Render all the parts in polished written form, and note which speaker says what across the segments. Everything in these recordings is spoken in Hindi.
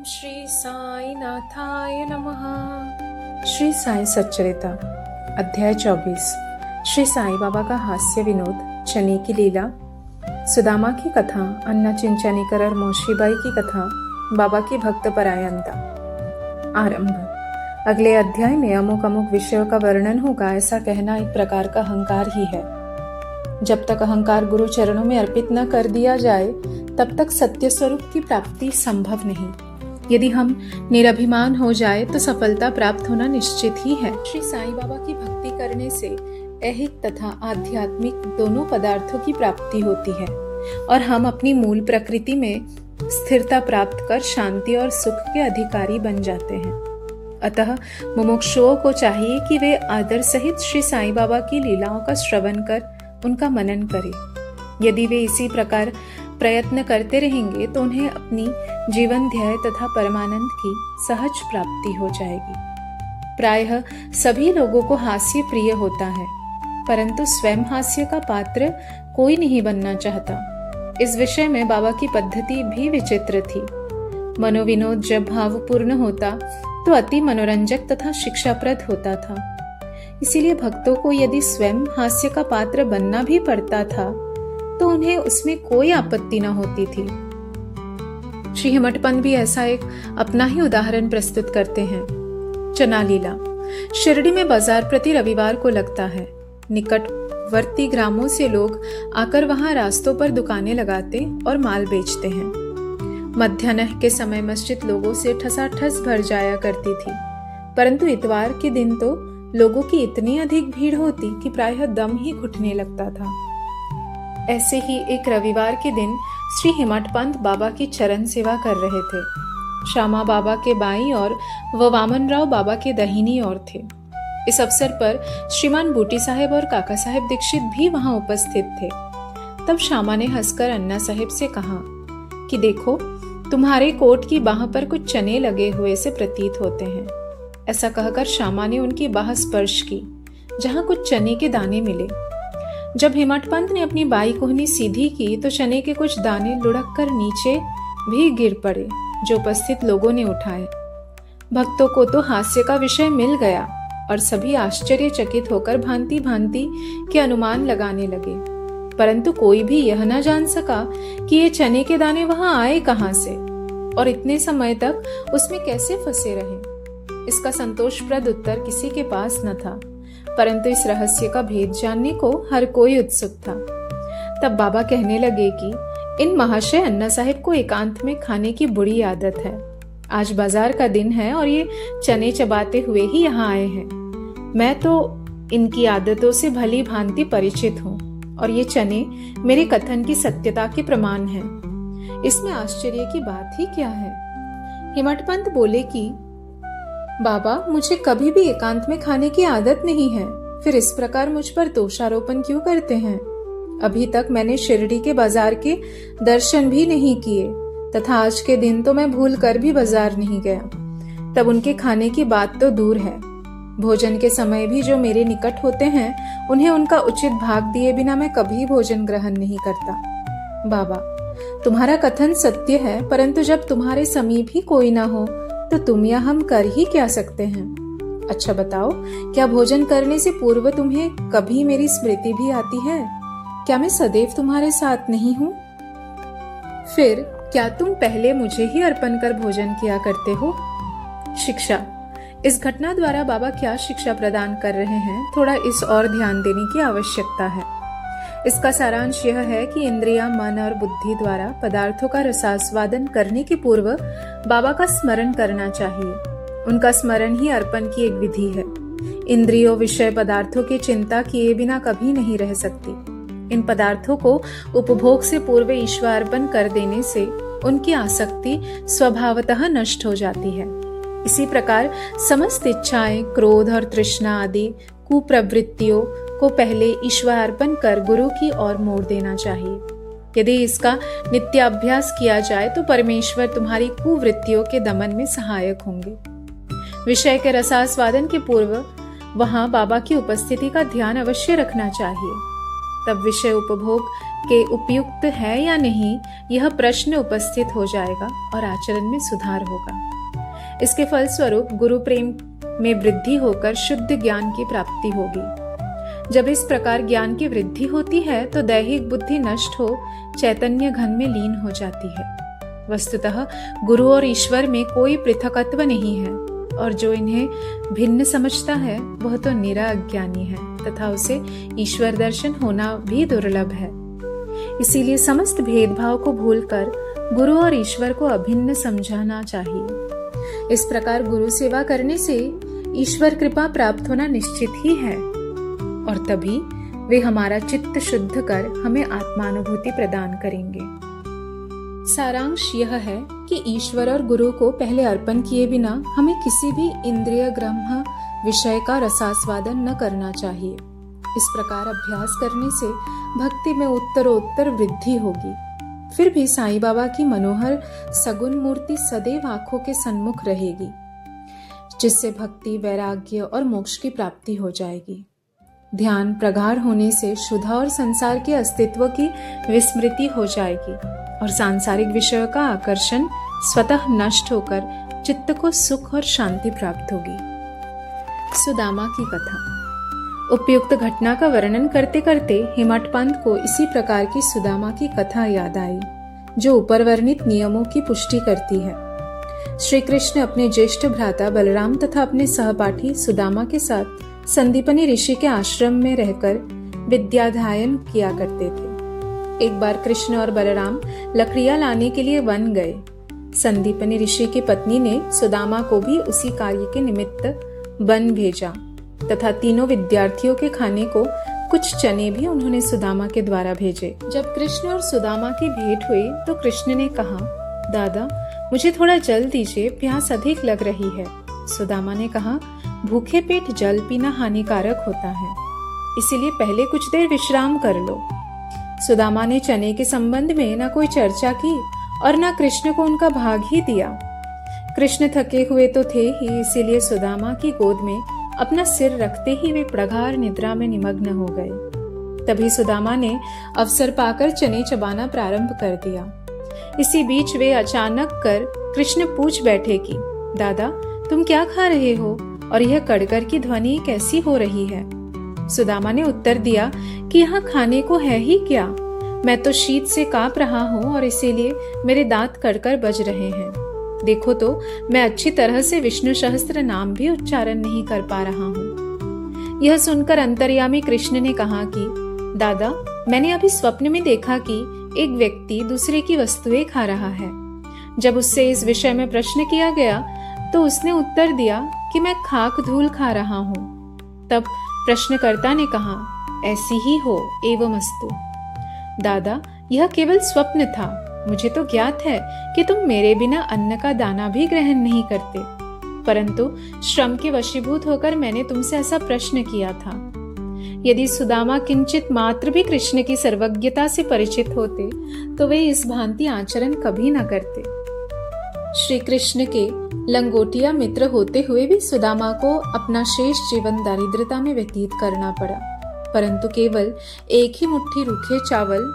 Speaker 1: श्री साई नाथाय नमः। श्री साई सच्चरिता अध्याय 24। श्री साई बाबा का हास्य विनोद, चने की लीला, सुदामा की कथा, अन्ना चिंचानीकर और मौशीबाई की कथा, बाबा की भक्त परायणता। आरंभ। अगले अध्याय में अमुक अमुक विषयों का वर्णन होगा, ऐसा कहना एक प्रकार का अहंकार ही है। जब तक अहंकार गुरु चरणों में अर्पित न कर दिया जाए तब तक सत्य स्वरूप की प्राप्ति संभव नहीं। यदि हम निरभिमान हो जाए तो सफलता प्राप्त होना निश्चित ही है। श्री साईं बाबा की भक्ति करने से ऐहिक तथा आध्यात्मिक दोनों पदार्थों की प्राप्ति होती है और हम अपनी मूल प्रकृति में स्थिरता प्राप्त कर शांति और सुख के अधिकारी बन जाते हैं। अतः मुमुक्षुओं को चाहिए कि वे आदर सहित श्री साईं बाबा की लीलाओं का श्रवण कर उनका मनन करें। यदि वे इसी प्रकार प्रयत्न करते रहेंगे तो उन्हें अपनी जीवन ध्येय तथा परमानंद की सहज प्राप्ति हो जाएगी। प्रायः सभी लोगों को हास्य प्रिय होता है, परंतु स्वयं हास्य का पात्र कोई नहीं बनना चाहता। इस विषय में बाबा की पद्धति भी विचित्र थी। मनोविनोद जब भावपूर्ण होता तो अति मनोरंजक तथा शिक्षाप्रद होता था। इसीलिए भक्तों को यदि स्वयं हास्य का पात्र बनना भी पड़ता था तो उन्हें उसमें कोई आपत्ति न होती थी। श्री हिमटपंत भी ऐसा एक अपना ही उदाहरण प्रस्तुत करते हैं। चना लीला। शिरडी में बाजार प्रति रविवार को लगता है। निकटवर्ती ग्रामों से लोग आकर वहां रास्तों पर दुकानें लगाते और माल बेचते हैं। मध्याह्न के समय मस्जिद लोगों से ठसाठस भर जाया करती थी, परंतु इतवार के दिन तो लोगों की इतनी अधिक भीड़ होती कि प्रायः दम ही घुटने लगता था। ऐसे ही एक रविवार के दिन श्री हिमटपंत बाबा की चरण सेवा कर रहे थे। श्यामा बाबा के बाईं ओर व वामनराव बाबा के दाहिनी ओर थे। इस अवसर पर श्रीमान बूटी साहेब और काका साहेब दीक्षित भी वहां उपस्थित थे। तब श्यामा ने हंसकर अन्ना साहेब से कहा कि देखो, तुम्हारे कोट की बाह पर कुछ चने लगे हुए से प्रतीत होते हैं। ऐसा कहकर श्यामा ने उनकी बाह स्पर्श की, जहां कुछ चने के दाने मिले। जब हिमटपंत ने अपनी बाई कोहनी सीधी की तो चने के कुछ दाने लुढ़क कर नीचे भी गिर पड़े, जो उपस्थित लोगों ने उठाए। भक्तों को तो हास्य का विषय मिल गया और सभी आश्चर्यचकित होकर भांति भांति के अनुमान लगाने लगे, परंतु कोई भी यह न जान सका कि ये चने के दाने वहां आए कहां से और इतने समय तक उसमें कैसे फंसे रहे। इसका संतोषप्रद उत्तर किसी के पास न था, परंतु इस रहस्य का भेद जानने को हर कोई उत्सुक था। तब बाबा कहने लगे कि इन महाशय अन्ना साहिब को एकांत में खाने की बुरी आदत है। आज बाजार का दिन है और ये चने चबाते हुए ही यहाँ आए हैं। मैं तो इनकी आदतों से भली भांति परिचित हूँ और ये चने मेरे कथन की सत्यता के प्रमाण हैं। इसमें आश्चर्य की बात ही क्या है। हिमटपंत बोले कि बाबा, मुझे कभी भी एकांत में खाने की आदत नहीं है, फिर इस प्रकार मुझ पर दोषारोपण क्यों करते हैं। अभी तक मैंने शिरडी के बाजार के दर्शन भी नहीं किए तथा आज के दिन तो मैं भूल कर भी बाजार नहीं गया। तब उनके खाने की बात तो दूर है, भोजन के समय भी जो मेरे निकट होते हैं उन्हें उनका उचित भाग दिए बिना मैं कभी भोजन ग्रहण नहीं करता। बाबा, तुम्हारा कथन सत्य है, परंतु जब तुम्हारे समीप ही कोई ना हो तो तुम या हम कर ही क्या सकते हैं। अच्छा बताओ, क्या भोजन करने से पूर्व तुम्हें कभी मेरी स्मृति भी आती है? क्या मैं सदैव तुम्हारे साथ नहीं हूँ? फिर क्या तुम पहले मुझे ही अर्पण कर भोजन किया करते हो? शिक्षा। इस घटना द्वारा बाबा क्या शिक्षा प्रदान कर रहे हैं, थोड़ा इस और ध्यान देने की आवश्यकता है। इसका सारांश यह है कि इंद्रियां, मन और बुद्धि द्वारा पदार्थों का रसास्वादन करने के पूर्व बाबा का स्मरण करना चाहिए। उनका स्मरण ही अर्पण की एक विधि है। इंद्रियों, विषय पदार्थों की चिंता किए बिना कभी नहीं रह सकती। इन पदार्थों को उपभोग से पूर्व ईश्वर अर्पण कर देने से उनकी आसक्ति स्वभावतः नष्ट हो जाती है। इसी प्रकार समस्त इच्छाएं, क्रोध और तृष्णा आदि कुप्रवृत्तियों को पहले ईश्वर अर्पण कर गुरु की ओर मोड़ देना चाहिए। यदि इसका नित्य अभ्यास किया जाए तो परमेश्वर तुम्हारी कुवृत्तियों के दमन में सहायक होंगे। विषय के रसास्वादन के पूर्व वहां बाबा की उपस्थिति का ध्यान अवश्य रखना चाहिए। तब विषय उपभोग के उपयुक्त है या नहीं, यह प्रश्न उपस्थित हो जाएगा और आचरण में सुधार होगा। इसके फलस्वरूप गुरु प्रेम में वृद्धि होकर शुद्ध ज्ञान की प्राप्ति होगी। जब इस प्रकार ज्ञान की वृद्धि होती है तो दैहिक बुद्धि नष्ट हो चैतन्य घन में लीन हो जाती है। वस्तुतः गुरु और ईश्वर में कोई पृथकत्व नहीं है, और जो इन्हें भिन्न समझता है वह तो निरा अज्ञानी है तथा उसे ईश्वर दर्शन होना भी दुर्लभ है। इसीलिए समस्त भेदभाव को भूलकर गुरु और ईश्वर को अभिन्न समझना चाहिए। इस प्रकार गुरु सेवा करने से ईश्वर कृपा प्राप्त होना निश्चित ही है, और तभी वे हमारा चित्त शुद्ध कर हमें आत्मानुभूति प्रदान करेंगे। सारांश यह है कि ईश्वर और गुरु को पहले अर्पण किए बिना हमें किसी भी इंद्रिय ग्राह्य विषय का रसास्वादन न करना चाहिए। इस प्रकार अभ्यास करने से भक्ति में उत्तरोत्तर वृद्धि होगी। फिर भी साईं बाबा की मनोहर सगुण मूर्ति सदैव आंखों के सन्मुख रहेगी, जिससे भक्ति, वैराग्य और मोक्ष की प्राप्ति हो जाएगी। ध्यान प्रगाढ़ होने से शुद्ध और संसार के अस्तित्व की विस्मृति हो जाएगी और सांसारिक विषयों का आकर्षण स्वतः नष्ट होकर चित्त को सुख और शांति प्राप्त होगी। सुदामा की कथा। उपयुक्त घटना का वर्णन करते करते हेमटपंत को इसी प्रकार की सुदामा की कथा याद आई, जो ऊपर वर्णित नियमों की पुष्टि करती है। श्री कृष्ण अपने ज्येष्ठ भ्राता बलराम तथा अपने सहपाठी सुदामा के साथ संदीपनी ऋषि के आश्रम में रहकर विद्याध्ययन किया करते थे। एक बार कृष्ण और बलराम लकड़ियां लाने के लिए वन गए। संदीपनी ऋषि की पत्नी ने सुदामा को भी उसी कार्य के निमित्त वन भेजा तथा तीनों विद्यार्थियों के खाने को कुछ चने भी उन्होंने सुदामा के द्वारा भेजे। जब कृष्ण और सुदामा की भेंट हुई तो कृष्ण ने कहा, दादा मुझे थोड़ा जल दीजिए, प्यास अधिक लग रही है। सुदामा ने कहा, भूखे पेट जल पीना हानिकारक होता है, इसीलिए पहले कुछ देर विश्राम कर लो। सुदामा ने चने के संबंध में न कोई चर्चा की और न कृष्ण को उनका भाग ही दिया। कृष्ण थके हुए तो थे ही, इसीलिए सुदामा की गोद में अपना सिर रखते ही वे प्रगाढ़ निद्रा में निमग्न हो गए। तभी सुदामा ने अवसर पाकर चने चबाना प्रारंभ कर दिया। इसी बीच वे अचानक कर कृष्ण पूछ बैठे कि दादा तुम क्या खा रहे हो और यह कड़कर की ध्वनि कैसी हो रही है। सुदामा ने उत्तर दिया कि यहाँ खाने को है ही क्या, मैं तो शीत से कांप रहा हूँ और इसीलिए मेरे दांत कड़कर बज रहे हैं। देखो तो मैं अच्छी तरह से विष्णु सहस्त्र नाम भी उच्चारण नहीं कर पा रहा हूँ। यह सुनकर अंतर्यामी कृष्ण ने कहा कि दादा मैंने अभी स्वप्न में देखा कि एक व्यक्ति दूसरे की वस्तुएं खा रहा है। जब उससे इस विषय में प्रश्न किया गया तो उसने उत्तर दिया कि मैं खाक धूल खा रहा हूँ। तब प्रश्नकर्ता ने कहा, ऐसी ही हो एवमस्तु। दादा यह केवल स्वप्न था, मुझे तो ज्ञात है कि तुम मेरे बिना अन्न का दाना भी ग्रहण नहीं करते, परंतु श्रम के वशीभूत होकर मैंने तुमसे ऐसा प्रश्न किया था। यदि सुदामा किंचित मात्र भी कृष्ण की सर्वज्ञता से परिचित होते तो वे इस भांति आचरण कभी न करते। श्री कृष्ण के लंगोटिया मित्र होते हुए भी सुदामा को अपना शेष जीवन दारिद्रता में व्यतीत करना पड़ा, परंतु केवल एक ही मुट्ठी रूखे चावल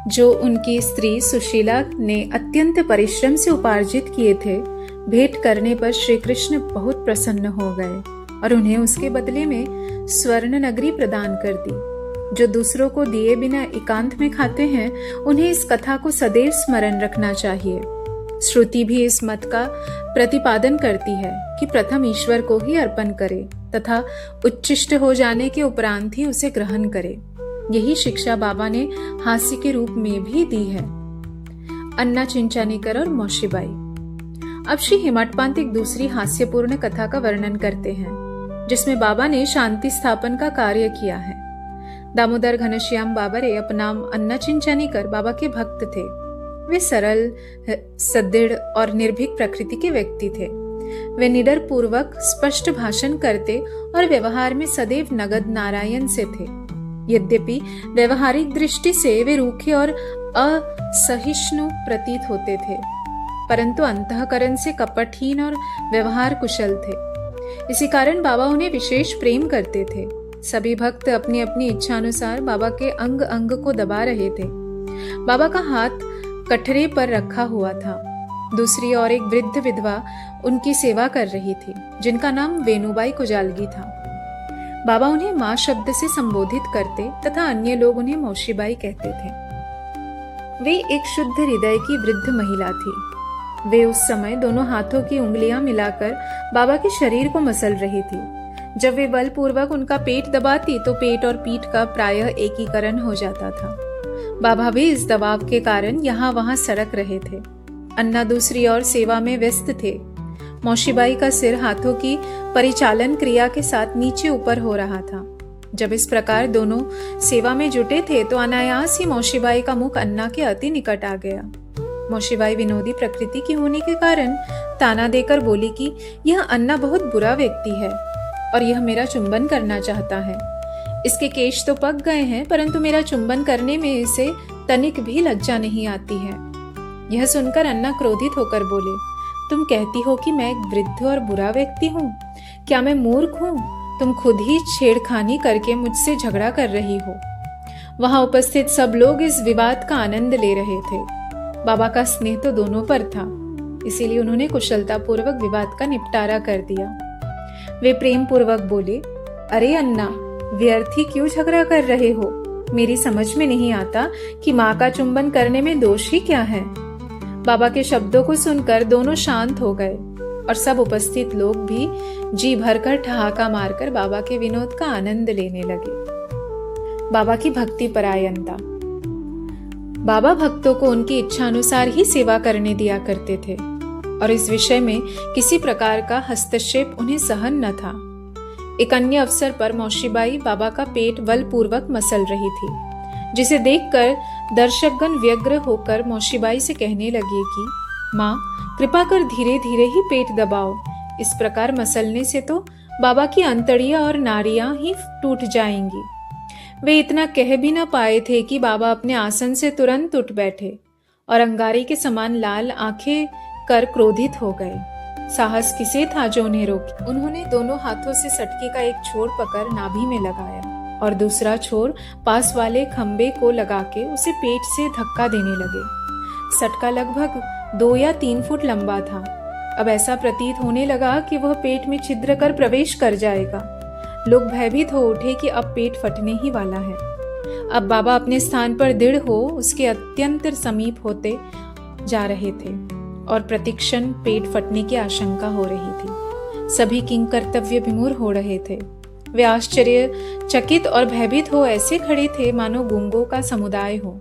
Speaker 1: जो उनकी स्त्री सुशीला ने अत्यंत परिश्रम से उपार्जित किए थे, भेंट करने पर श्री कृष्ण बहुत प्रसन्न हो गए और उन्हें उसके बदले में स्वर्ण नगरी प्रदान कर दी। जो दूसरों को दिए बिना एकांत में खाते हैं, उन्हें इस कथा को सदैव स्मरण रखना चाहिए। श्रुति भी इस मत का प्रतिपादन करती है कि प्रथम ईश्वर को ही अर्पण करे तथा उच्चिष्ट हो जाने के उपरांत ही उसे ग्रहण करे। यही शिक्षा बाबा ने हास्य के रूप में भी दी है। अन्ना चिंचानीकर और मौशीबाई। अब श्री हेमटपंत एक दूसरी हास्यपूर्ण कथा का वर्णन करते हैं, जिसमें बाबा ने शांति स्थापन का कार्य किया है। दामोदर घनश्याम बाबरे अपनाम अन्ना चिंचानीकर बाबा के भक्त थे। वे सरल, सदृढ़ और निर्भीक प्रकृति के व्यक्ति थे। वे निडर पूर्वक स्पष्ट भाषण करते और व्यवहार में सदैव नगद नारायण से थे। यद्यपि व्यवहारिक दृष्टि से वे रूखे और असहिष्णु प्रतीत होते थे, परंतु अंतःकरण से कपटहीन और व्यवहार कुशल थे। इसी कारण बाबा उन्हें विशेष प्रेम करते थे। सभी भक्त अपनी अपनी इच्छानुसार बाबा के अंग अंग को दबा रहे थे। बाबा का हाथ कटरे पर रखा हुआ था। दूसरी ओर एक वृद्ध विधवा उनकी सेवा कर रही थी, जिनका नाम वेणुबाई कुजालगी था। बाबा उन्हें माँ शब्द से संबोधित करते तथा अन्य लोग उन्हें मौशीबाई कहते थे। वे एक शुद्ध हृदय की वृद्ध महिला थी। वे उस समय दोनों हाथों की उंगलियां मिलाकर बाबा के शरीर को मसल रही थी। जब वे बलपूर्वक उनका पेट दबाती तो पेट और पीठ का प्रायः एकीकरण हो जाता था। बाबा भी इस दबाव के कारण यहाँ वहां सड़क रहे थे। अन्ना दूसरी ओर सेवा में व्यस्त थे। मौशीबाई का सिर हाथों की परिचालन क्रिया के साथ नीचे ऊपर हो रहा था। जब इस प्रकार दोनों सेवा में जुटे थे तो अनायास ही मौशीबाई का मुख अन्ना के अति निकट आ गया। मौशीबाई विनोदी प्रकृति की होने के कारण ताना देकर बोली कि यह अन्ना बहुत बुरा व्यक्ति है और यह मेरा चुंबन करना चाहता है। इसके केश तो पक गए हैं, परंतु मेरा चुंबन करने में इसे तनिक भी लज्जा नहीं आती है। यह सुनकर अन्ना क्रोधित होकर बोले, तुम कहती हो कि मैं एक वृद्ध और बुरा व्यक्ति हूँ? क्या मैं मूर्ख हूँ? तुम खुद ही छेड़खानी करके मुझसे झगड़ा कर रही हो। वहां उपस्थित सब लोग इस विवाद का आनंद ले रहे थे। बाबा का स्नेह तो दोनों पर था, इसीलिए उन्होंने कुशलता पूर्वक विवाद का निपटारा कर दिया। वे प्रेम पूर्वक बोले, अरे अन्ना, व्यर्थ ही क्यों झगड़ा कर रहे हो? मेरी समझ में नहीं आता कि माँ का चुंबन करने में दोष ही क्या है। बाबा के शब्दों को सुनकर दोनों शांत हो गए और सब उपस्थित लोग भी जी भरकर ठहाका मारकर बाबा के विनोद का आनंद लेने लगे। बाबा की भक्ति परायणता। बाबा भक्तों को उनकी इच्छा अनुसार ही सेवा करने दिया करते थे और इस विषय में किसी प्रकार का हस्तक्षेप उन्हें सहन न था। एक अन्य अवसर पर मौशीबाई बाबा का पेट बलपूर्वक मसल रही थी, जिसे देखकर दर्शकगण व्यग्र होकर मौशीबाई से कहने लगे कि माँ, कृपा कर धीरे धीरे ही पेट दबाओ। इस प्रकार मसलने से तो बाबा की अंतड़ियां और नाड़ियां ही टूट जाएंगी। वे इतना कह भी न पाए थे कि बाबा अपने आसन से तुरंत उठ बैठे और अंगारे के समान लाल आंखें कर क्रोधित हो गए। साहस किसे था जो उन्हें रोके। उन्होंने दोनों हाथों से सटके का एक छोर पकड़ नाभि में लगाया और दूसरा छोर पास वाले खंबे को लगा के उसे पेट से धक्का देने लगे। सटका लगभग 2 या 3 फुट लंबा था। अब ऐसा प्रतीत होने लगा कि वह पेट में छिद्र कर प्रवेश कर जाएगा। लोग भयभीत हो उठे कि अब पेट फटने ही वाला है। अब बाबा अपने स्थान पर दृढ़ हो उसके अत्यंत समीप होते जा रहे थे और प्रतिक्षण पेट फटने की आशंका हो रही थी। सभी किंकर्तव्य विमूढ़ हो रहे थे। वे आश्चर्यचकित और भयभीत हो ऐसे खड़े थे मानो गूंगों का समुदाय हो।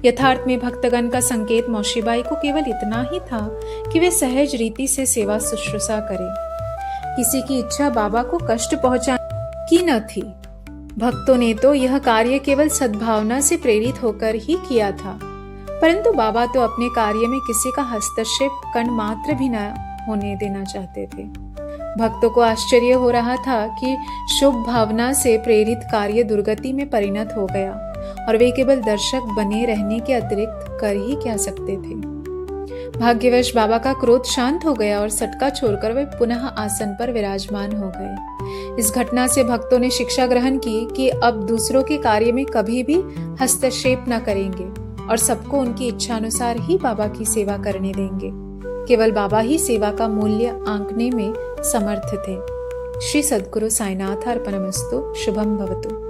Speaker 1: यथार्थ में भक्तगण का संकेत मौशीबाई को केवल इतना ही था कि वे सहज रीति से सेवा शुश्रूषा करें। किसी की इच्छा बाबा को कष्ट पहुंचाने की न थी। भक्तों ने तो यह कार्य केवल सद्भावना से प्रेरित होकर ही किया था, परंतु बाबा तो अपने कार्य में किसी का हस्तक्षेप कण मात्र भी न होने देना चाहते थे। भक्तों को आश्चर्य हो रहा था कि शुभ भावना से प्रेरित कार्य दुर्गति में परिणत हो गया और वे केवल दर्शक बने रहने के अतिरिक्त कर ही क्या सकते थे। भाग्यवश बाबा का क्रोध शांत हो गया और सटका छोड़कर वे पुनः आसन पर विराजमान हो गए। इस घटना से भक्तों ने शिक्षा ग्रहण की कि अब दूसरों के कार्य में कभी भी हस्तक्षेप न करेंगे और सबको उनकी इच्छा अनुसार ही बाबा की सेवा करने देंगे। केवल बाबा ही सेवा का मूल्य आंकने में समर्थ थे। श्री सद्गुरु साईनाथ अर्पणमस्तु। शुभम भवतु।